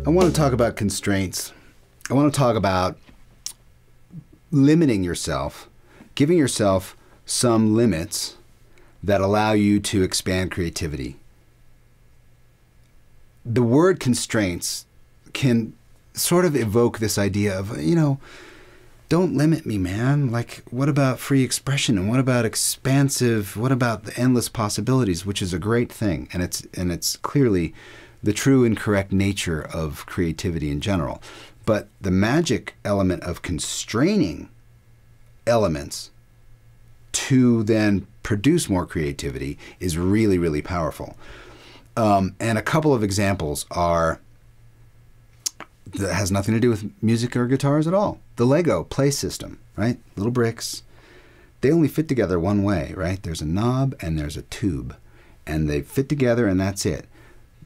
I want to talk about constraints. I want to talk about limiting yourself, giving yourself some limits that allow you to expand creativity. The word constraints can sort of evoke this idea of, you know, don't limit me, man. Like, what about free expression? And what about expansive? What about the endless possibilities, which is a great thing. And it's clearly the true and correct nature of creativity in general. But the magic element of constraining elements to then produce more creativity is really, really powerful. And a couple of examples are, that has nothing to do with music or guitars at all. The Lego play system, right? Little bricks. They only fit together one way, right? There's a knob and there's a tube. And they fit together and that's it.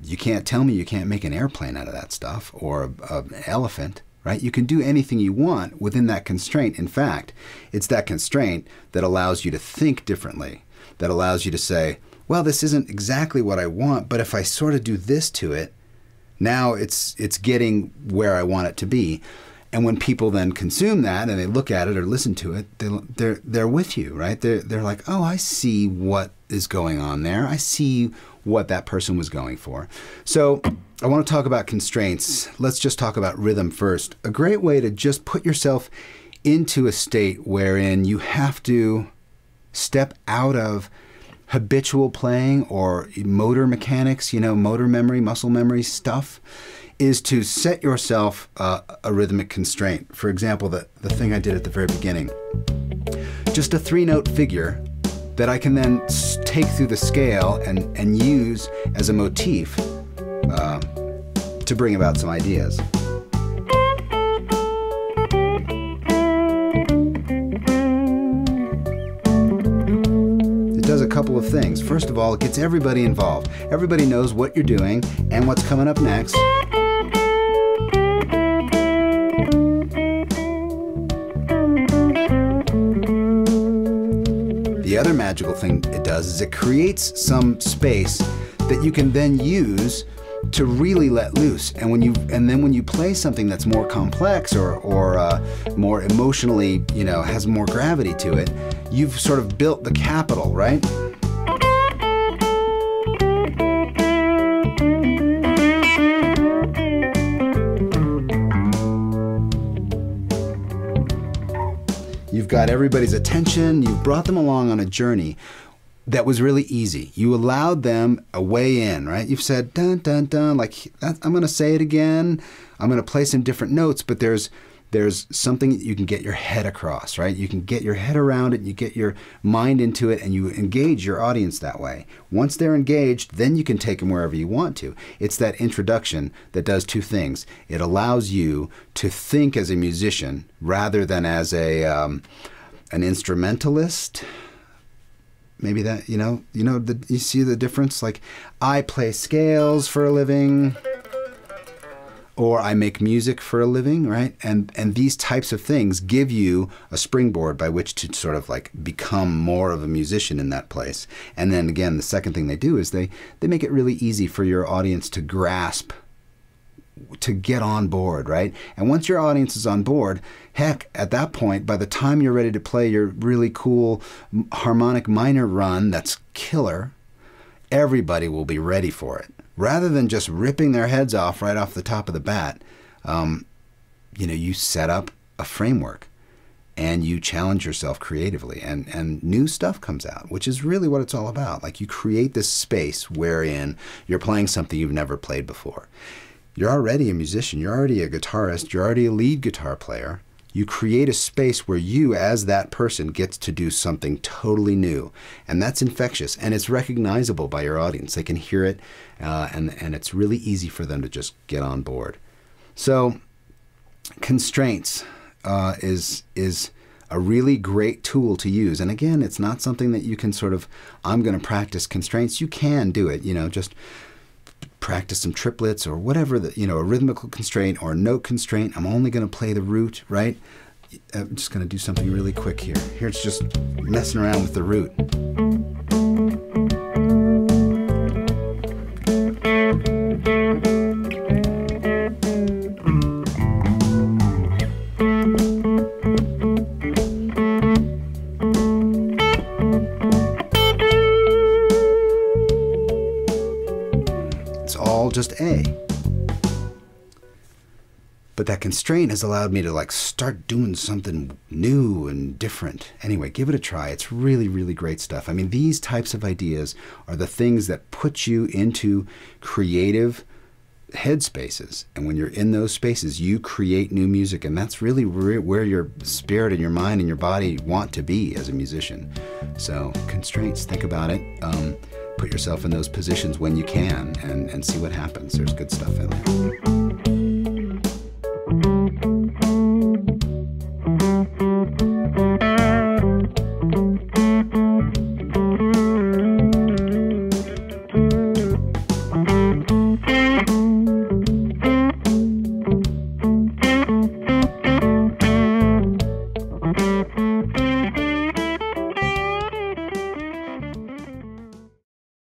You can't tell me you can't make an airplane out of that stuff, or an elephant, right? You can do anything you want within that constraint. In fact, it's that constraint that allows you to think differently, that allows you to say, well, this isn't exactly what I want, but if I sort of do this to it, now it's getting where I want it to be. And when people then consume that and they look at it or listen to it, they're with you, right? They're like, oh, I see what is going on there. I see what that person was going for. So I want to talk about constraints. Let's just talk about rhythm first. A great way to just put yourself into a state wherein you have to step out of habitual playing or motor mechanics, you know, motor memory, muscle memory stuff, is to set yourself a rhythmic constraint. For example, the thing I did at the very beginning, just a 3-note figure that I can then take through the scale and use as a motif to bring about some ideas. It does a couple of things. First of all, it gets everybody involved. Everybody knows what you're doing and what's coming up next. The other magical thing it does is it creates some space that you can then use to really let loose. And then when you play something that's more complex or more emotionally, you know, has more gravity to it, you've sort of built the capital, right? You've got everybody's attention. You've brought them along on a journey that was really easy. You allowed them a way in, right? You've said, dun, dun, dun, like, I'm going to say it again. I'm going to play some different notes, but there's something that you can get your head across, right? You can get your head around it, and you get your mind into it, and you engage your audience that way. Once they're engaged, then you can take them wherever you want to. It's that introduction that does two things. It allows you to think as a musician rather than as an instrumentalist. Maybe that, you see the difference? Like, I play scales for a living, or I make music for a living, right? And these types of things give you a springboard by which to sort of like become more of a musician in that place. And then again, the second thing they do is they make it really easy for your audience to grasp, to get on board, right? And once your audience is on board, heck, at that point, by the time you're ready to play your really cool harmonic minor run that's killer, everybody will be ready for it. Rather than just ripping their heads off right off the top of the bat, you set up a framework and you challenge yourself creatively, and new stuff comes out, which is really what it's all about. Like, you create this space wherein you're playing something you've never played before. You're already a musician, you're already a guitarist, you're already a lead guitar player. You create a space where you, as that person, gets to do something totally new. And that's infectious, and it's recognizable by your audience. They can hear it, and it's really easy for them to just get on board. So constraints is a really great tool to use. And again, it's not something that you can sort of, I'm going to practice constraints. You can do it, just practice some triplets or whatever, a rhythmical constraint or a note constraint. I'm only going to play the root, right? I'm just going to do something really quick here. Here it's just messing around with the root. okay. But that constraint has allowed me to like start doing something new and different. Anyway, give it a try. It's really, really great stuff. I mean, these types of ideas are the things that put you into creative headspaces. And when you're in those spaces, you create new music. And that's really where your spirit and your mind and your body want to be as a musician. So constraints, think about it. Put yourself in those positions when you can and see what happens. There's good stuff in there.